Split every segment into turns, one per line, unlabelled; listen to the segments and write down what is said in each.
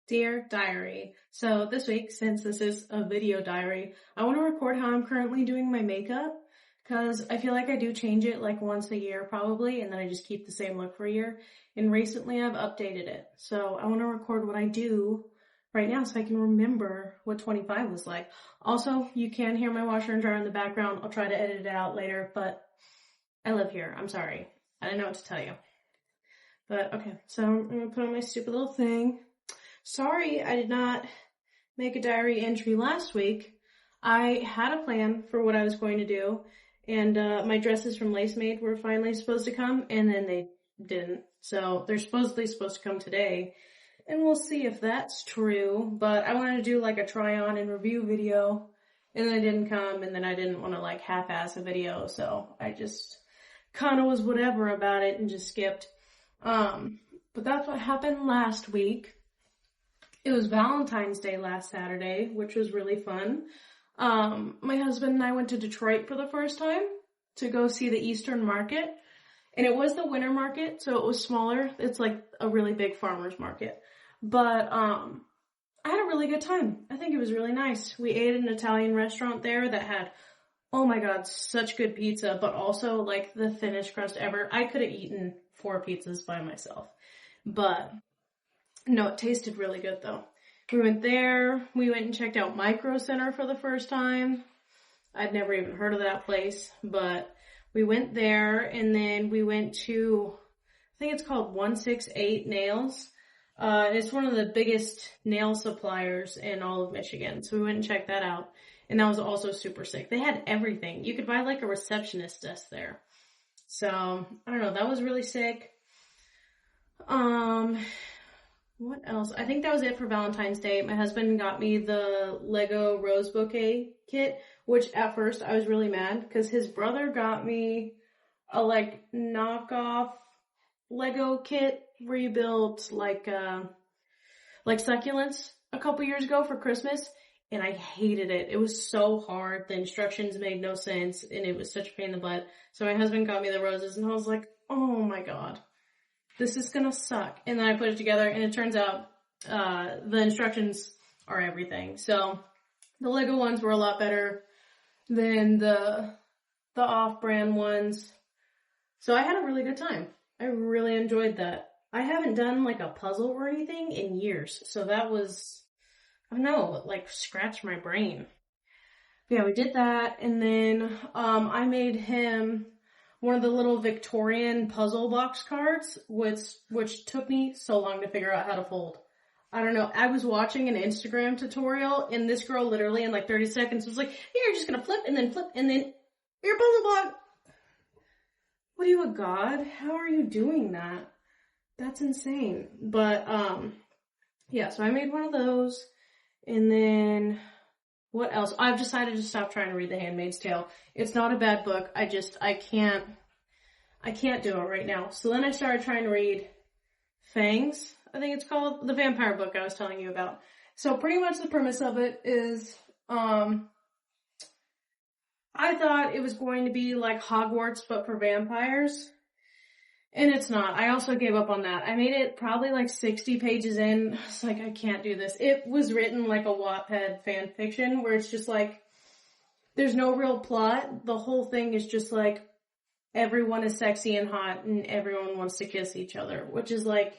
Dear Diary, so this week, since this is a video diary, I want to record how I'm currently doing my makeup, because I feel like I do change it like once a year probably, and then I just keep the same look for a year, and recently I've updated it. So I want to record what I do right now so I can remember what 25 was like. Also, you can hear my washer and dryer in the background. I'll try to edit it out later, but I live here. I'm sorry. I didn't know what to tell you. But okay, so I'm going to put on my stupid little thing. Sorry, I did not make a diary entry last week. I had a plan for what I was going to do, and my dresses from Lace Made were finally supposed to come, and then they didn't. So they're supposedly supposed to come today, and we'll see if that's true. But I wanted to do like a try on and review video, and then it didn't come, and then I didn't want to like half-ass a video, so I just kind of was whatever about it and just skipped. But that's what happened last week. It was Valentine's Day last Saturday, which was really fun. My husband and I went to Detroit for the first time to go see the Eastern Market. And it was the winter market, so it was smaller. It's like a really big farmer's market. But I had a really good time. I think it was really nice. We ate at an Italian restaurant there that had, oh my god, such good pizza, but also like the thinnest crust ever. I could have eaten 4 pizzas by myself. But no, it tasted really good though. We went there. We went and checked out Micro Center for the first time. I'd never even heard of that place, but we went there, and then we went to, I think it's called 168 Nails. It's one of the biggest nail suppliers in all of Michigan. So we went and checked that out. And that was also super sick. They had everything. You could buy like a receptionist desk there. So, I don't know, that was really sick. What else? I think that was it for Valentine's Day. My husband got me the Lego rose bouquet kit, which at first I was really mad because his brother got me a like knockoff Lego kit where you build like succulents a couple years ago for Christmas, and I hated it. It was so hard. The instructions made no sense, and it was such a pain in the butt. So my husband got me the roses, and I was like, oh my god. This is gonna suck. And then I put it together, and it turns out the instructions are everything. So the Lego ones were a lot better than the off-brand ones. So I had a really good time. I really enjoyed that. I haven't done like a puzzle or anything in years. So that was, I don't know, like scratched my brain. But yeah, we did that, and then I made him one of the little Victorian puzzle box cards, which took me so long to figure out how to fold. I don't know. I was watching an Instagram tutorial, and this girl literally in like 30 seconds was like, here, you're just gonna flip, and then your puzzle block. What are you, a god? How are you doing that? That's insane. But, yeah, so I made one of those, and then what else? I've decided to stop trying to read The Handmaid's Tale. It's not a bad book. I can't do it right now. So then I started trying to read Fangs, I think it's called, the vampire book I was telling you about. So pretty much the premise of it is, I thought it was going to be like Hogwarts, but for vampires. And it's not. I also gave up on that. I made it probably like 60 pages in. I was like, I can't do this. It was written like a Wattpad fan fiction where it's just like, there's no real plot. The whole thing is just like, everyone is sexy and hot and everyone wants to kiss each other, which is like,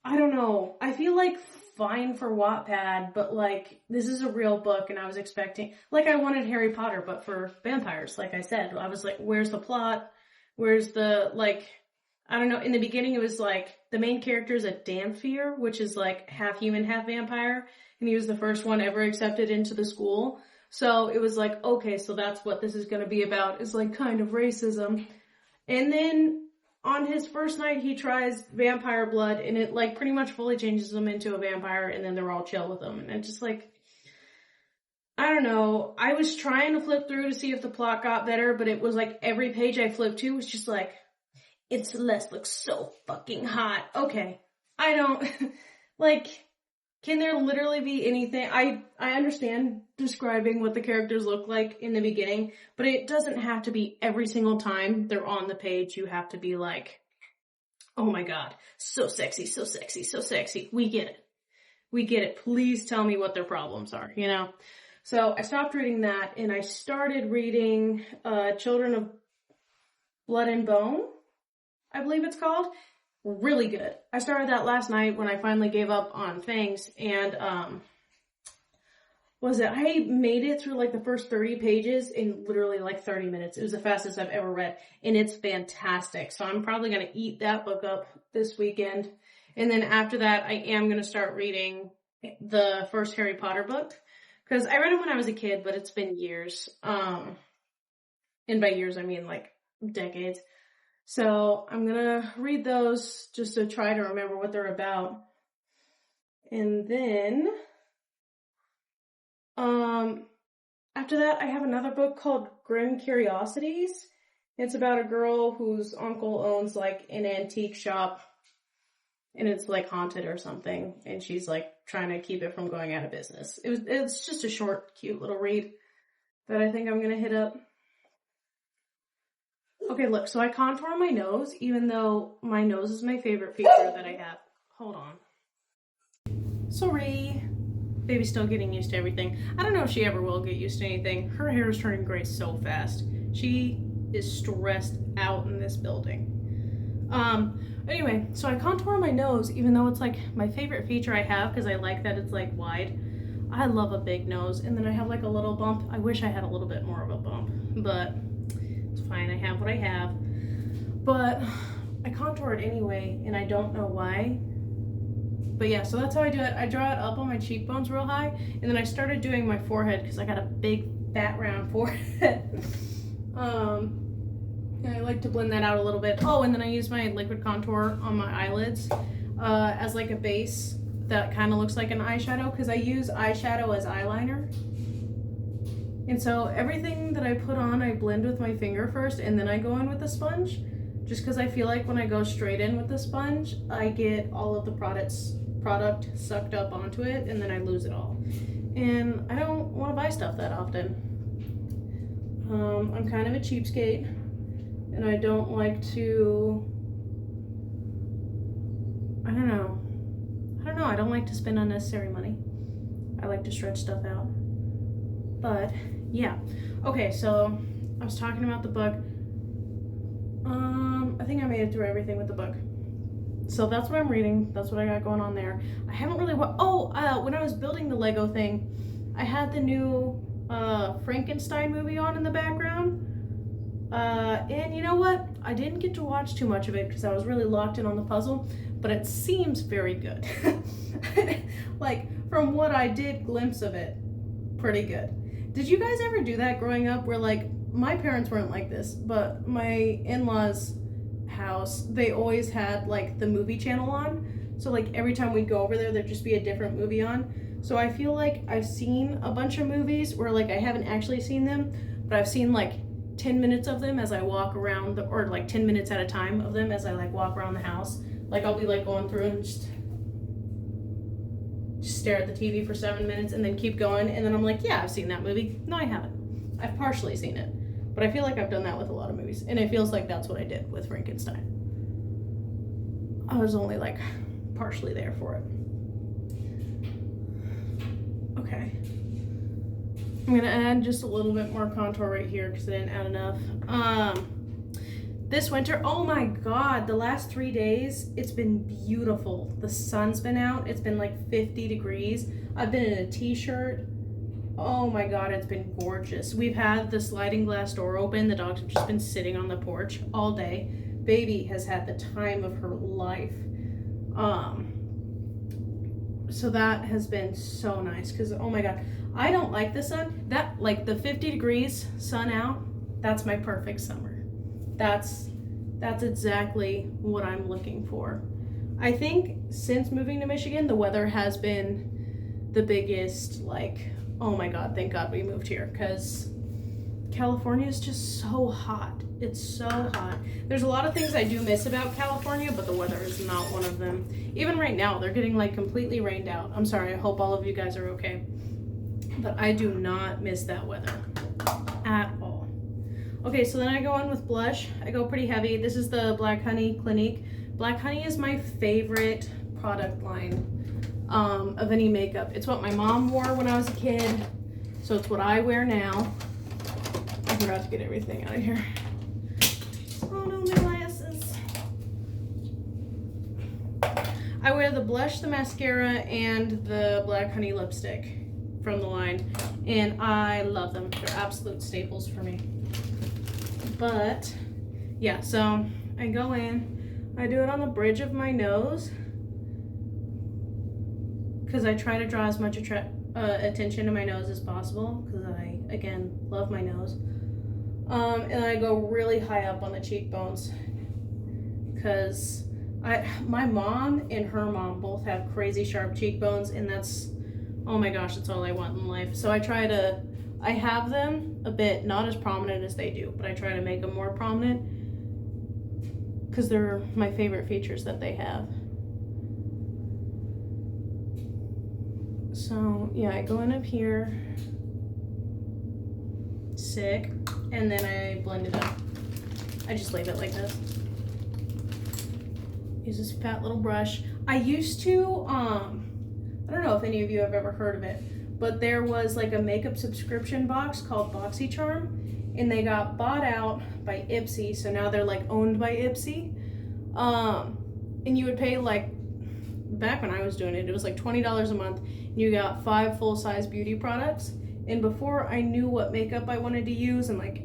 I don't know. I feel like fine for Wattpad, but like, this is a real book, and I was expecting, like, I wanted Harry Potter, but for vampires, like I said. I was like, where's the plot? Where's the, like, I don't know, in the beginning it was like, the main character is a Dampier, which is like half human, half vampire, and he was the first one ever accepted into the school. So it was like, okay, so that's what this is gonna be about, is like kind of racism. And then on his first night he tries vampire blood, and it like pretty much fully changes him into a vampire, and then they're all chill with him. And it's just like, I don't know. I was trying to flip through to see if the plot got better, but it was like every page I flipped to was just like, it's Celeste looks so fucking hot. Okay. I don't, like, can there literally be anything? I understand describing what the characters look like in the beginning, but it doesn't have to be every single time they're on the page. You have to be like, Oh my God. So sexy, so sexy, so sexy. We get it. We get it. Please tell me what their problems are, you know? So I stopped reading that and I started reading Children of Blood and Bone, I believe it's called. Really good. I started that last night when I finally gave up on things, and I made it through like the first 30 pages in literally like 30 minutes. It was the fastest I've ever read, and it's fantastic. So I'm probably going to eat that book up this weekend. And then after that, I am going to start reading the first Harry Potter book, because I read it when I was a kid, but it's been years. And by years, I mean like decades. So I'm going to read those just to try to remember what they're about. And then after that, I have another book called Grim Curiosities. It's about a girl whose uncle owns like an antique shop, and it's like haunted or something, and she's like trying to keep it from going out of business. It's just a short, cute little read that I think I'm gonna hit up. Okay, look, so I contour my nose, even though my nose is my favorite feature that I have. Hold on. Sorry. Baby's still getting used to everything. I don't know if she ever will get used to anything. Her hair is turning gray so fast. She is stressed out in this building. Anyway, so I contour my nose, even though it's like my favorite feature I have, because I like that it's like wide. I love a big nose. And then I have like a little bump. I wish I had a little bit more of a bump, but it's fine. I have what I have. But I contour it anyway, and I don't know why. But yeah, so that's how I do it. I draw it up on my cheekbones real high, and then I started doing my forehead because I got a big, fat, round forehead. And I like to blend that out a little bit. Oh, and then I use my liquid contour on my eyelids as like a base that kind of looks like an eyeshadow, because I use eyeshadow as eyeliner. And so everything that I put on, I blend with my finger first, and then I go in with the sponge. Just because I feel like when I go straight in with the sponge, I get all of the product sucked up onto it, and then I lose it all. And I don't want to buy stuff that often. I'm kind of a cheapskate, and I don't like to, I don't know, I don't like to spend unnecessary money. I like to stretch stuff out. But yeah, okay, so I was talking about the book. I think I made it through everything with the book. So that's what I'm reading. That's what I got going on there. I haven't really when I was building the Lego thing, I had the new Frankenstein movie on in the background. And you know what? I didn't get to watch too much of it because I was really locked in on the puzzle, but it seems very good. Like, from what I did glimpse of it, pretty good. Did you guys ever do that growing up where, like, my parents weren't like this, but my in-laws' house, they always had like the movie channel on, so like every time we'd go over there, there'd just be a different movie on. So I feel like I've seen a bunch of movies where like I haven't actually seen them, but I've seen like 10 minutes of them as I walk around, or like 10 minutes at a time of them as I like walk around the house. Like I'll be like going through and just stare at the TV for 7 minutes and then keep going, and then I'm like, yeah, I've seen that movie. No, I haven't. I've partially seen it. But I feel like I've done that with a lot of movies, and it feels like that's what I did with Frankenstein. I was only like partially there for it. Okay. I'm gonna add just a little bit more contour right here because I didn't add enough. This winter, oh my God, the last 3 days, it's been beautiful. The sun's been out. It's been like 50 degrees. I've been in a t-shirt. Oh my God, it's been gorgeous. We've had the sliding glass door open. The dogs have just been sitting on the porch all day. Baby has had the time of her life. So that has been so nice because, oh my God, I don't like the sun. That, like the 50 degrees sun out, that's my perfect summer. That's exactly what I'm looking for. I think since moving to Michigan, the weather has been the biggest, like, oh my God, thank God we moved here, because California is just so hot. It's so hot. There's a lot of things I do miss about California, but the weather is not one of them. Even right now, they're getting like completely rained out. I'm sorry, I hope all of you guys are okay. But I do not miss that weather at all. Okay, so then I go on with blush. I go pretty heavy. This is the Black Honey Clinique Black Honey is my favorite product line of any makeup. It's what my mom wore when I was a kid, so it's what I wear now. I forgot to get everything out of here. Oh no, my glasses. I wear the blush, the mascara, and the Black Honey lipstick from the line, and I love them. They're absolute staples for me. But yeah, so I go in, I do it on the bridge of my nose because I try to draw as much attention to my nose as possible because I, again, love my nose. And I go really high up on the cheekbones because my mom and her mom both have crazy sharp cheekbones, and that's, oh my gosh, that's all I want in life. So I have them a bit, not as prominent as they do, but I try to make them more prominent because they're my favorite features that they have. So yeah, I go in up here, sick, and then I blend it up. I just leave it like this. Use this fat little brush. I used to, I don't know if any of you have ever heard of it, but there was like a makeup subscription box called BoxyCharm, and they got bought out by Ipsy, so now they're like owned by Ipsy. And you would pay like, back when I was doing it, it was like $20 a month, and you got 5 full-size beauty products. And before I knew what makeup I wanted to use and like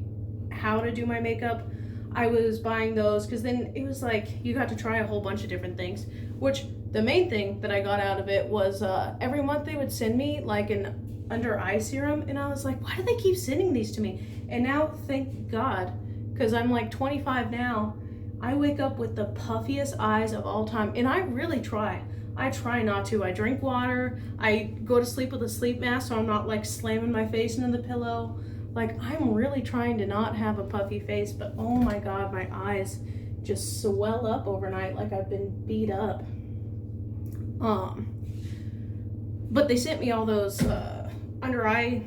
how to do my makeup, I was buying those because then it was like you got to try a whole bunch of different things, which the main thing that I got out of it was every month they would send me like an under eye serum, and I was like, why do they keep sending these to me? And now, thank God, because I'm like 25 now, I wake up with the puffiest eyes of all time, and I really try. I try not to. I drink water. I go to sleep with a sleep mask so I'm not like slamming my face into the pillow. Like, I'm really trying to not have a puffy face, but oh my God, my eyes just swell up overnight like I've been beat up. But they sent me all those under eye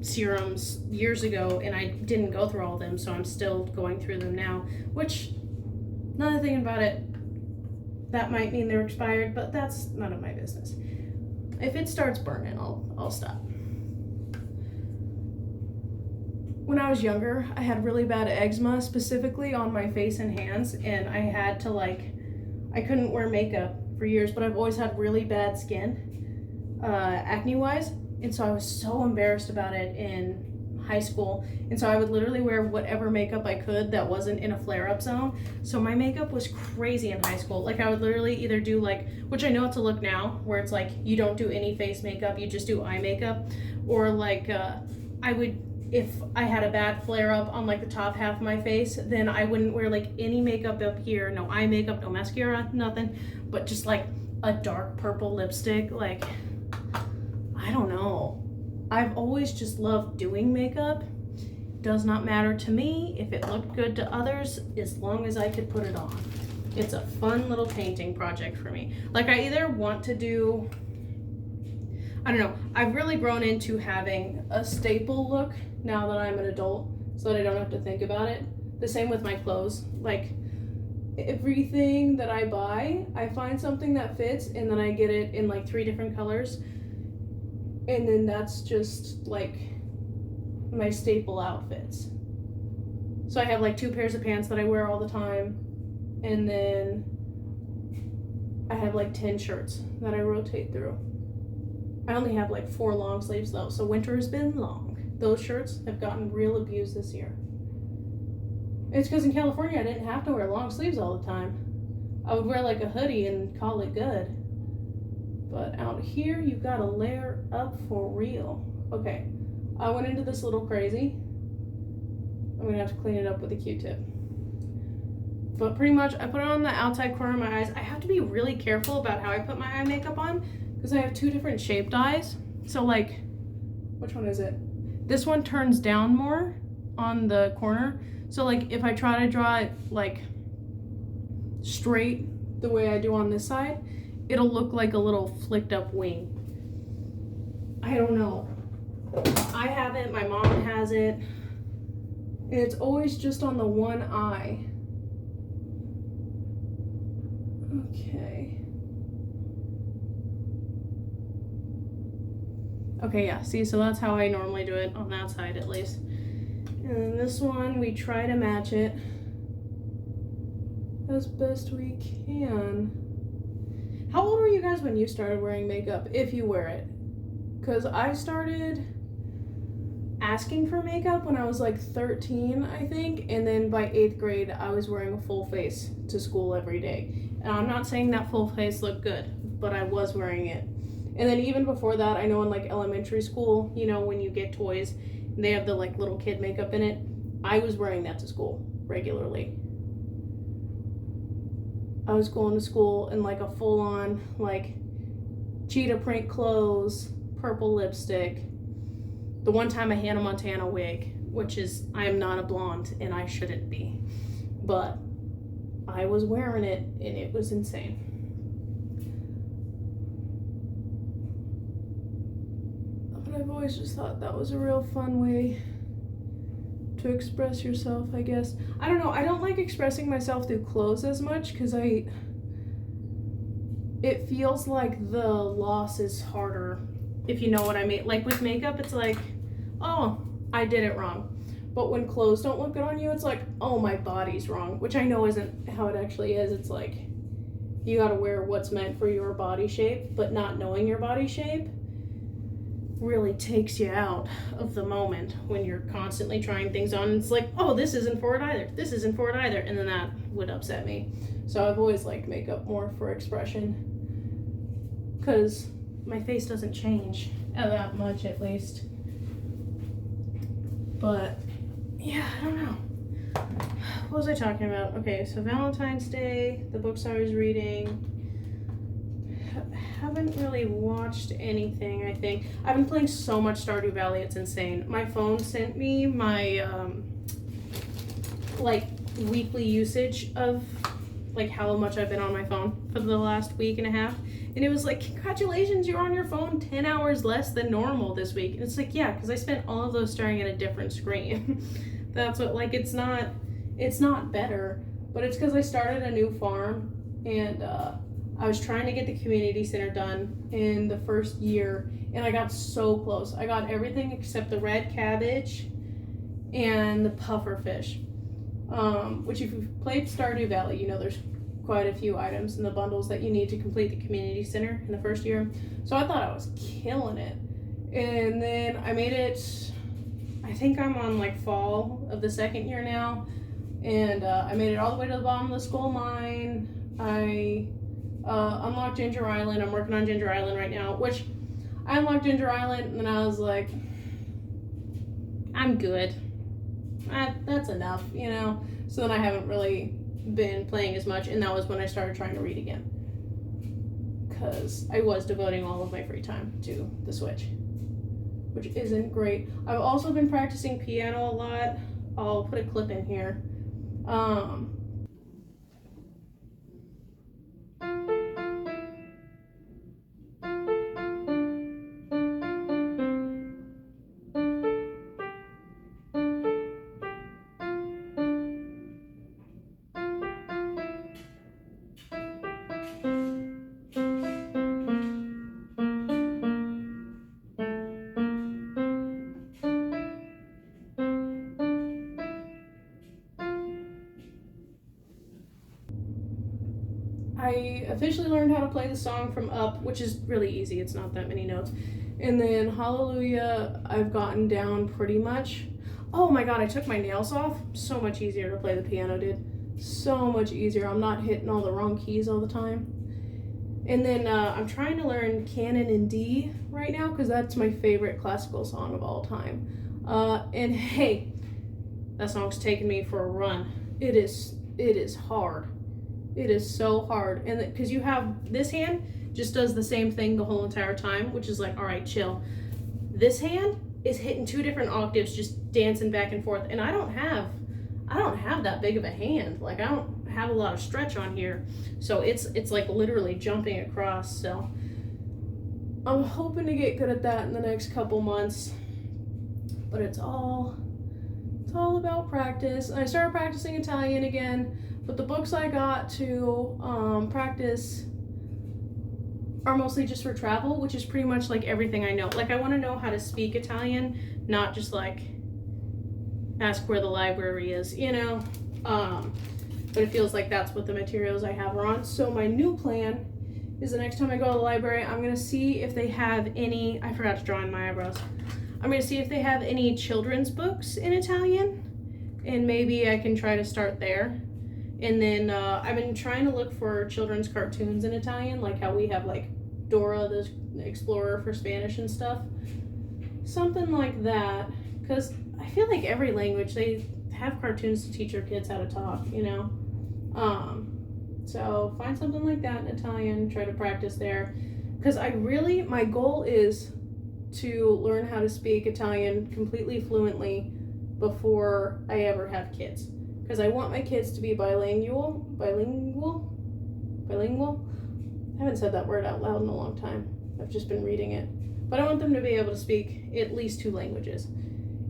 serums years ago, and I didn't go through all of them, so I'm still going through them now, which, another thing about it, that might mean they're expired, but that's none of my business. If it starts burning, I'll stop. When I was younger, I had really bad eczema, specifically on my face and hands, and I had to I couldn't wear makeup for years, but I've always had really bad skin, acne-wise, and so I was so embarrassed about it in high school, and so I would literally wear whatever makeup I could that wasn't in a flare-up zone. So my makeup was crazy in high school. Like, I would literally either do which I know it's a look now, where it's like you don't do any face makeup, you just do eye makeup, or I would, if I had a bad flare-up on like the top half of my face, then I wouldn't wear like any makeup up here, no eye makeup, no mascara, nothing, but just like a dark purple lipstick. Like, I don't know. I've always just loved doing makeup. Does not matter to me if it looked good to others, as long as I could put it on. It's a fun little painting project for me. Like, I either want to do, I don't know, I've really grown into having a staple look now that I'm an adult, so that I don't have to think about it. The same with my clothes. Like, everything that I buy, I find something that fits, and then I get it in like 3 different colors. And then that's just like my staple outfits. So I have like 2 pairs of pants that I wear all the time. And then I have like 10 shirts that I rotate through. I only have like 4 long sleeves though, so winter has been long. Those shirts have gotten real abuse this year. It's because in California I didn't have to wear long sleeves all the time. I would wear like a hoodie and call it good. But out here, you gotta layer up for real. Okay, I went into this a little crazy. I'm gonna have to clean it up with a Q-tip. But pretty much, I put it on the outside corner of my eyes. I have to be really careful about how I put my eye makeup on because I have 2 different shaped eyes. So like, which one is it? This one turns down more on the corner. So like, if I try to draw it like straight the way I do on this side, it'll look like a little flicked up wing. I don't know. I have it, my mom has it, and it's always just on the one eye. Okay. Okay, yeah, see, so that's how I normally do it on that side at least. And then this one, we try to match it as best we can. How old were you guys when you started wearing makeup, if you wear it? Because I started asking for makeup when I was like 13, I think, and then by 8th grade, I was wearing a full face to school every day. And I'm not saying that full face looked good, but I was wearing it. And then even before that, I know in like elementary school, you know, when you get toys, they have the like little kid makeup in it. I was wearing that to school regularly. I was going to school in like a full-on like cheetah print clothes, purple lipstick. The one time a Hannah Montana wig, which is, I am not a blonde and I shouldn't be, but I was wearing it and it was insane. But I've always just thought that was a real fun way to express yourself, I guess. I don't know, I don't like expressing myself through clothes as much because it feels like the loss is harder, if you know what I mean. Like with makeup, it's like, oh, I did it wrong. But when clothes don't look good on you, it's like, oh, my body's wrong, which I know isn't how it actually is. It's like, you gotta wear what's meant for your body shape, but not knowing your body shape really takes you out of the moment when you're constantly trying things on. It's like, oh, this isn't for it either. This isn't for it either. And then that would upset me. So I've always liked makeup more for expression because my face doesn't change that much, at least. But yeah, I don't know. What was I talking about? Okay, so Valentine's Day, the books I was reading. Haven't really watched anything, I think. I've been playing so much Stardew Valley, it's insane. My phone sent me my like weekly usage of like how much I've been on my phone for the last week and a half. And it was like, congratulations, you're on your phone 10 hours less than normal this week. And it's like, yeah, because I spent all of those staring at a different screen. That's what, like, it's not better, but it's because I started a new farm and I was trying to get the community center done in the first year, and I got so close. I got everything except the red cabbage and the puffer fish, which if you've played Stardew Valley, you know there's quite a few items in the bundles that you need to complete the community center in the first year. So I thought I was killing it. And then I made it, I think I'm on like fall of the second year now, and I made it all the way to the bottom of the skull mine. I unlocked Ginger Island. I'm working on Ginger Island right now, which I unlocked Ginger Island and then I was like, I'm good. That's enough, you know? So then I haven't really been playing as much, and that was when I started trying to read again. Because I was devoting all of my free time to the Switch, which isn't great. I've also been practicing piano a lot. I'll put a clip in here. I officially learned how to play the song from Up, which is really easy. It's not that many notes. And then Hallelujah, I've gotten down pretty much. Oh my god, I took my nails off. So much easier to play the piano, dude. So much easier. I'm not hitting all the wrong keys all the time. And then I'm trying to learn Canon in D right now because that's my favorite classical song of all time. And hey, that song's taken me for a run. It is hard. It is so hard. And because you have this hand just does the same thing the whole entire time, which is like, all right, chill. This hand is hitting 2 different octaves, just dancing back and forth. And I don't have that big of a hand. Like I don't have a lot of stretch on here. So it's like literally jumping across. So I'm hoping to get good at that in the next couple months. But it's all all about practice. I started practicing Italian again, but the books I got to practice are mostly just for travel, which is pretty much like everything I know. Like, I want to know how to speak Italian, not just like ask where the library is, you know? But it feels like that's what the materials I have are on. So my new plan is the next time I go to the library, I'm gonna see if they have any, I forgot to draw in my eyebrows. I'm gonna see if they have any children's books in Italian, and maybe I can try to start there. And then I've been trying to look for children's cartoons in Italian, like how we have like Dora the Explorer for Spanish and stuff. Something like that, because I feel like every language, they have cartoons to teach your kids how to talk, you know? So find something like that in Italian, try to practice there. Because my goal is to learn how to speak Italian completely fluently before I ever have kids. Because I want my kids to be bilingual. I haven't said that word out loud in a long time. I've just been reading it. But I want them to be able to speak at least 2 languages.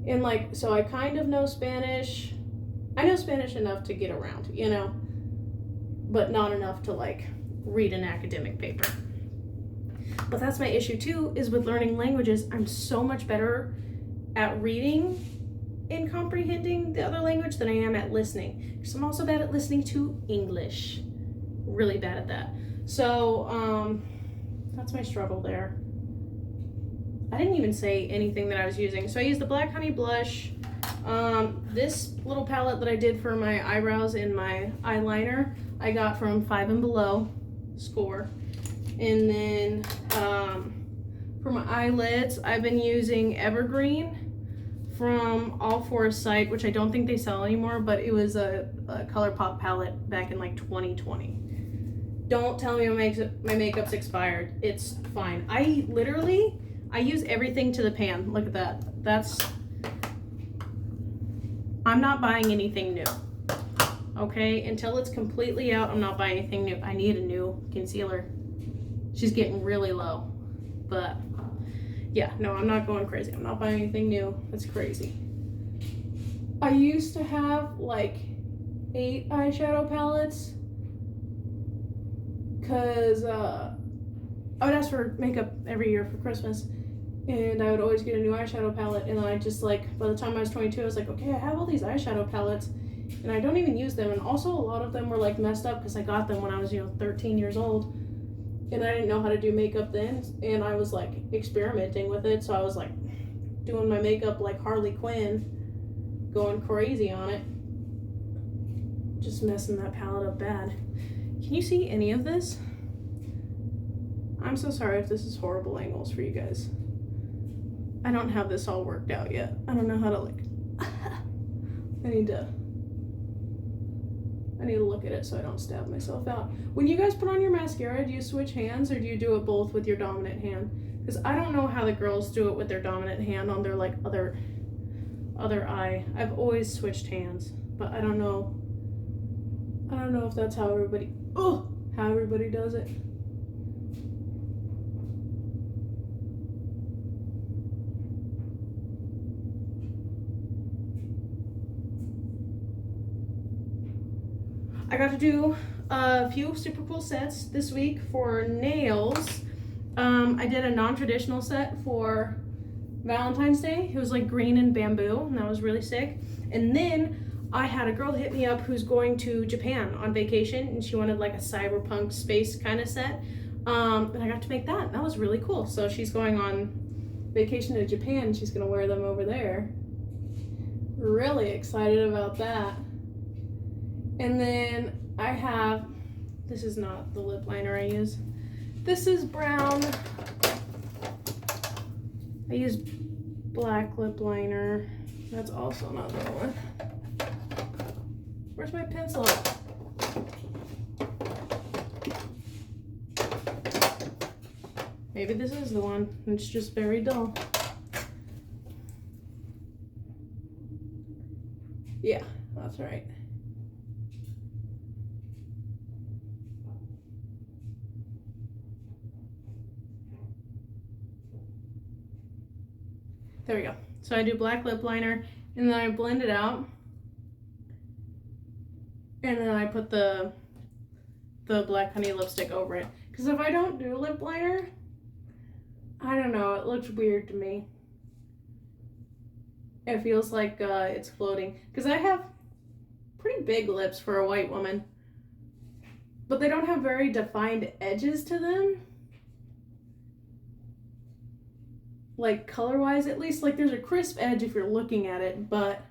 And like, so I kind of know Spanish. I know Spanish enough to get around, you know, but not enough to like read an academic paper. But that's my issue too, is with learning languages. I'm so much better at reading and comprehending the other language than I am at listening. Because I'm also bad at listening to English. Really bad at that. So that's my struggle there. I didn't even say anything that I was using. So I used the Black Honey Blush. This little palette that I did for my eyebrows and my eyeliner, I got from Five and Below Score. And then for my eyelids, I've been using Evergreen from All For Sight, which I don't think they sell anymore, but it was a ColourPop palette back in like 2020. Don't tell me my makeup's expired. It's fine. I use everything to the pan. Look at that. I'm not buying anything new. Okay, until it's completely out, I'm not buying anything new. I need a new concealer. She's getting really low. But yeah, no, I'm not going crazy. I'm not buying anything new. That's crazy. I used to have like 8 eyeshadow palettes because I would ask for makeup every year for Christmas, and I would always get a new eyeshadow palette, and then I just like, by the time I was 22, I was like, okay, I have all these eyeshadow palettes and I don't even use them. And also a lot of them were like messed up because I got them when I was, 13 years old, and I didn't know how to do makeup then, and I was like experimenting with it. So I was like doing my makeup like Harley Quinn, going crazy on it, just messing that palette up bad. Can you see any of this? I'm so sorry if this is horrible angles for you guys. I don't have this all worked out yet. I don't know how to like, I need to look at it so I don't stab myself out. When you guys put on your mascara, do you switch hands or do you do it both with your dominant hand? Because I don't know how the girls do it with their dominant hand on their like other eye. I've always switched hands, but I don't know if that's how everybody does it. I got to do a few super cool sets this week for nails. I did a non-traditional set for Valentine's Day. It was like green and bamboo, and that was really sick. And then I had a girl hit me up who's going to Japan on vacation, and she wanted like a cyberpunk space kind of set. And I got to make that, and that was really cool. So she's going on vacation to Japan, and she's gonna wear them over there. Really excited about that. And then I have, this is not the lip liner I use. This is brown. I use black lip liner. That's also not the one. Where's my pencil? Maybe this is the one. It's just very dull. Yeah, that's right. There we go. So I do black lip liner, And then I blend it out. And then I put the black honey lipstick over it. Because if I don't do lip liner, I don't know, it looks weird to me. It feels like it's floating. Because I have pretty big lips for a white woman. But they don't have very defined edges to them. Like color-wise at least. Like there's a crisp edge if you're looking at it, but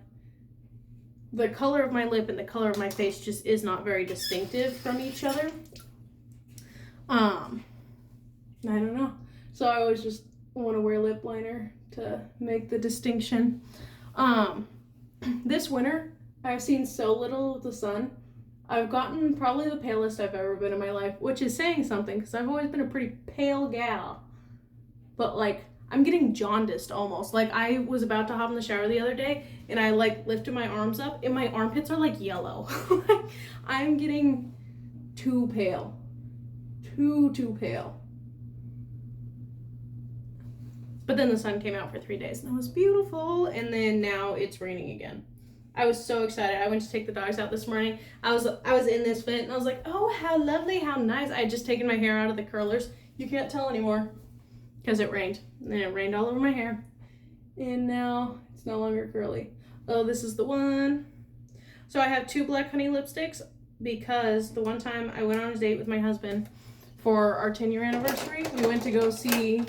the color of my lip and the color of my face just is not very distinctive from each other. I don't know. So I always just want to wear lip liner to make the distinction. This winter, I've seen so little of the sun. I've gotten probably the palest I've ever been in my life, which is saying something because I've always been a pretty pale gal. But like, I'm getting jaundiced almost. Like I was about to hop in the shower the other day and I like lifted my arms up and my armpits are like yellow. Like, I'm getting too pale. Too pale. But then the sun came out for 3 days and it was beautiful. And then now it's raining again. I was so excited. I went to take the dogs out this morning. I was in this fit and I was like, oh, how lovely, how nice. I had just taken my hair out of the curlers. You can't tell anymore because it rained. And it rained all over my hair. And now it's no longer curly. Oh, this is the one. So I have 2 black honey lipsticks because the one time I went on a date with my husband for our 10-year anniversary, we went to go see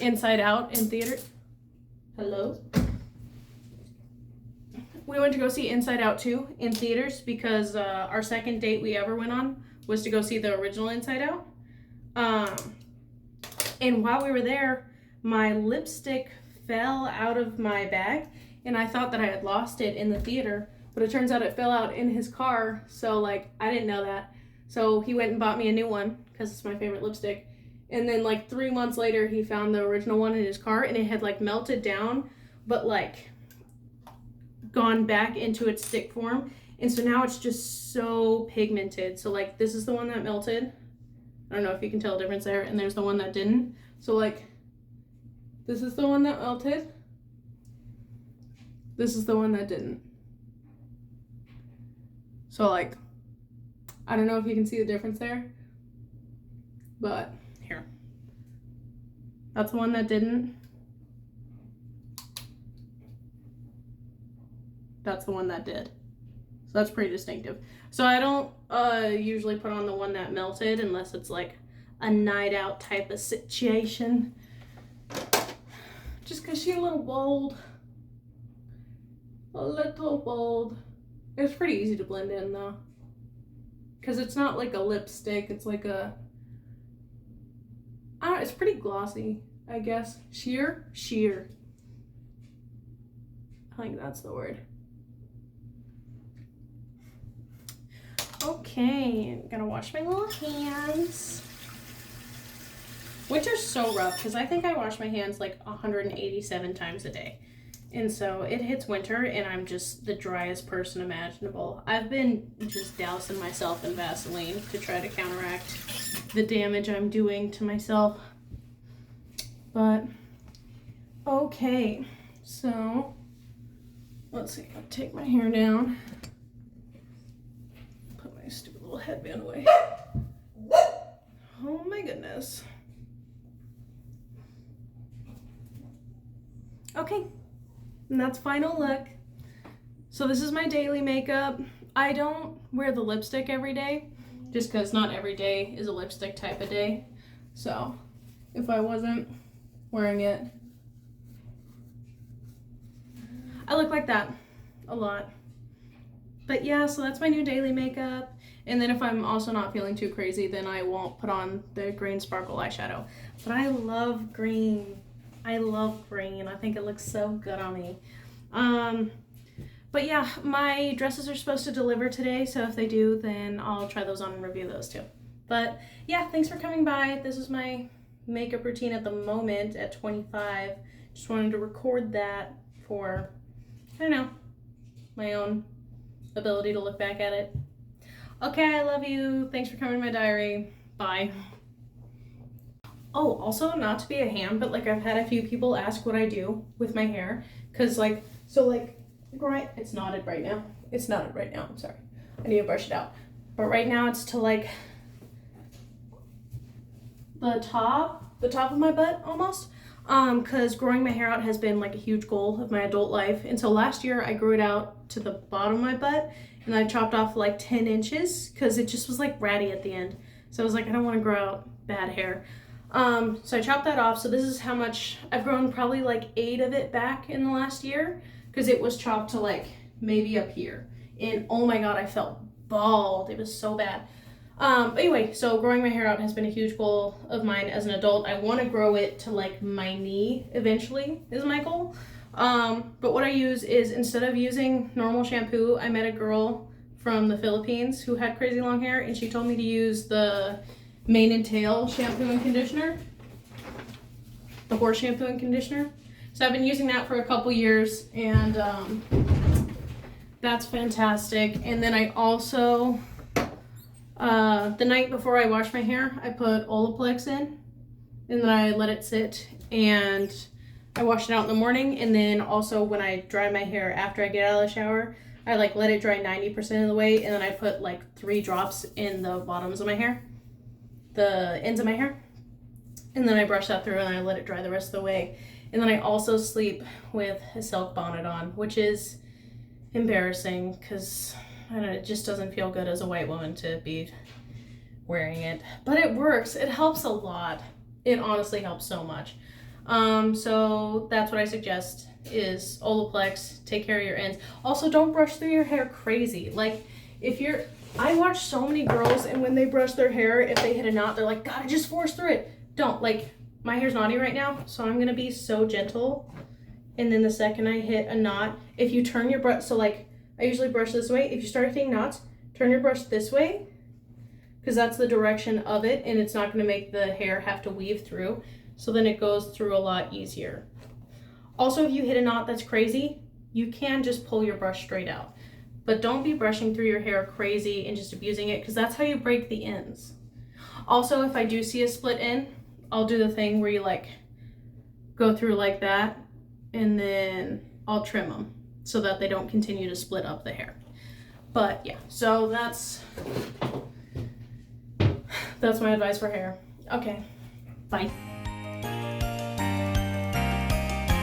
Inside Out in theater. Hello? We went to go see Inside Out 2 in theaters because our second date we ever went on was to go see the original Inside Out. And while we were there, my lipstick fell out of my bag and I thought that I had lost it in the theater, but it turns out it fell out in his car. So like, I didn't know that. So he went and bought me a new one because it's my favorite lipstick. And then like 3 months later, he found the original one in his car and it had like melted down, but like gone back into its stick form. And so now it's just so pigmented. So like, this is the one that melted. I don't know if you can tell the difference there. And there's the one that didn't. So like, this is the one that melted. This is the one that didn't. So like, I don't know if you can see the difference there, but here. That's the one that didn't. That's the one that did. So that's pretty distinctive. So I don't usually put on the one that melted unless it's like a night out type of situation. Just because she's a little bold. A little bold. It's pretty easy to blend in though. Because it's not like a lipstick. It's like a... I don't know, it's pretty glossy, I guess. Sheer? Sheer. I think that's the word. Okay, I'm gonna wash my little hands. Winter's so rough because I think I wash my hands like 187 times a day. And so it hits winter and I'm just the driest person imaginable. I've been just dousing myself in Vaseline to try to counteract the damage I'm doing to myself. But, okay, so let's see, I'll take my hair down. Put my stupid little headband away. Oh my goodness. Okay, and that's final look. So this is my daily makeup. I don't wear the lipstick every day, just because not every day is a lipstick type of day. So if I wasn't wearing it, I look like that a lot. But yeah, so that's my new daily makeup. And then if I'm also not feeling too crazy, then I won't put on the green sparkle eyeshadow. But I love green. I love green. I think it looks so good on me. But yeah, my dresses are supposed to deliver today, so if they do, then I'll try those on and review those too. But yeah, thanks for coming by. This is my makeup routine at the moment at 25. Just wanted to record that for, I don't know, my own ability to look back at it. Okay, I love you. Thanks for coming to my diary. Bye. Oh, also, not to be a ham, but like I've had a few people ask what I do with my hair. Cause like, so like Right, it's knotted right now. It's knotted right now, I'm sorry. I need to brush it out. But right now it's to like the top of my butt almost. Because growing my hair out has been like a huge goal of my adult life. And so last year I grew it out to the bottom of my butt and I chopped off like 10 inches because it just was like ratty at the end. So I was like, I don't want to grow out bad hair. So I chopped that off. So this is how much I've grown, probably like 8 of it back in the last year because it was chopped to like maybe up here. And oh my God, I felt bald. It was so bad. But anyway, so growing my hair out has been a huge goal of mine as an adult. I want to grow it to like my knee eventually is my goal. But what I use is, instead of using normal shampoo, I met a girl from the Philippines who had crazy long hair, and she told me to use the mane and tail shampoo and conditioner, the horse shampoo and conditioner. So I've been using that for a couple years, and that's fantastic. And then I also, the night before I wash my hair, I put Olaplex in, and then I let it sit, and I wash it out in the morning. And then also when I dry my hair after I get out of the shower, I like let it dry 90% of the way, and then I put like 3 drops in the bottoms of my hair, the ends of my hair, and then I brush that through and I let it dry the rest of the way. And then I also sleep with a silk bonnet on, which is embarrassing because I don't know, it just doesn't feel good as a white woman to be wearing it, but it works. It helps a lot. It honestly helps so much. So that's what I suggest is Olaplex. Take care of your ends. Also, don't brush through your hair crazy. Like, I watch so many girls, and when they brush their hair, if they hit a knot, they're like, gotta just force through it. Don't. Like, my hair's knotty right now, so I'm gonna be so gentle. And then the second I hit a knot, if you turn your brush, so like, I usually brush this way. If you start hitting knots, turn your brush this way, because that's the direction of it, and it's not gonna make the hair have to weave through. So then it goes through a lot easier. Also, if you hit a knot that's crazy, you can just pull your brush straight out. But don't be brushing through your hair crazy and just abusing it, because that's how you break the ends. Also, if I do see a split end, I'll do the thing where you like go through like that, and then I'll trim them so that they don't continue to split up the hair. But yeah, so that's my advice for hair. Okay, bye.